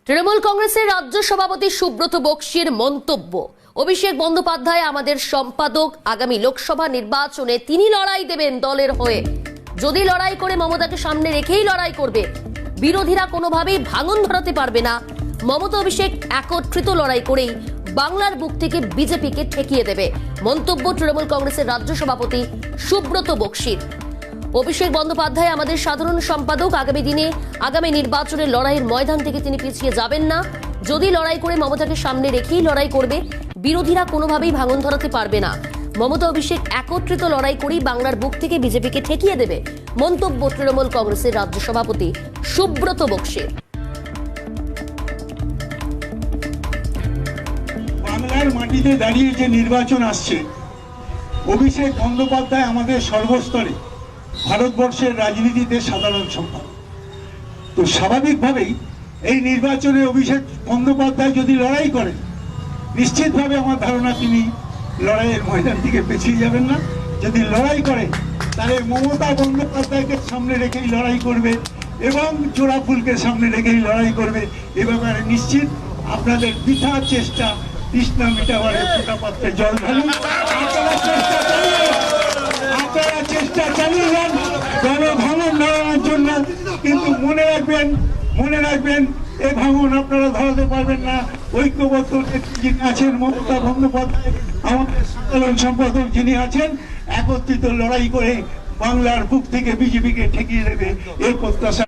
তৃণমূল কংগ্রেসের রাজ্য সভাপতি সুব্রত বক্সির মন্তব্য, অভিষেক বন্দ্যোপাধ্যায় আমাদের সম্পাদক, আগামী লোকসভা নির্বাচনে তিনি লড়াই দেবেন দলের হয়ে। যদি লড়াই করে মমতাকে সামনে রেখেই লড়াই করবে, বিরোধীরা কোনোভাবেই ভাঙন ধরাতে পারবে না। মমতা অভিষেক একত্রিত লড়াই করেই বাংলার বুক থেকে বিজেপিকে ঠেকিয়ে দেবে। মন্তব্য তৃণমূল কংগ্রেসের রাজ্য সভাপতি সুব্রত বক্সির। অভিষেক বন্দ্যোপাধ্যায় আমাদের সাধারণ সম্পাদক, আগামী নির্বাচনের লড়াইয়ের ময়দান থেকে তিনি পিছিয়ে যাবেন না। যদি লড়াই করে মমতাকে সামনে রেখেই লড়াই করবে, বিরোধীরা কোনোভাবেই ভাঙন ধরাতে পারবে না। মমতা অভিষেক একত্রিত লড়াই করেই বাংলার বুক থেকে বিজেপিকে ঠেকিয়ে দেবে। মন্তব্য তৃণমূল কংগ্রেসের রাজ্য সভাপতি সুব্রত বক্সির। বাংলার মাটিতে দাঁড়িয়ে যে নির্বাচন আসছে, অভিষেক বন্দ্যোপাধ্যায় আমাদের সর্বস্তরে ভারতবর্ষের রাজনীতিতে সাধারণ সম্পাদক। তো স্বাভাবিকভাবেই এই নির্বাচনে অভিষেক বন্দ্যোপাধ্যায় যদি লড়াই করেন, নিশ্চিতভাবে আমার ধারণা তিনি লড়াইয়ের ময়দান থেকে পেছিয়ে যাবেন না। যদি লড়াই করে, তাহলে মমতা বন্দ্যোপাধ্যায়কে সামনে রেখেই লড়াই করবে এবং জোড়া ফুলকে সামনে রেখেই লড়াই করবে। এ ব্যাপারে নিশ্চিত আপনাদের বৃথা চেষ্টা, তৃষ্ণা মেটাবারে ফোঁটা পাত্রে জল ঢালুন। আপনারা চেষ্টা চালিয়ে যান দলে ভাঙন ধরানোর জন্য, কিন্তু মনে রাখবেন এ ভাঙন আপনারা ধরাতে পারবেন না। ঐক্যবদ্ধ যিনি আছেন মমতা বন্দ্যোপাধ্যায়, আমাদের সাধারণ সম্পাদক যিনি আছেন, একত্রিত লড়াই করে বাংলার বুক থেকে বিজেপিকে ঠেকিয়ে দেবে এই প্রত্যাশা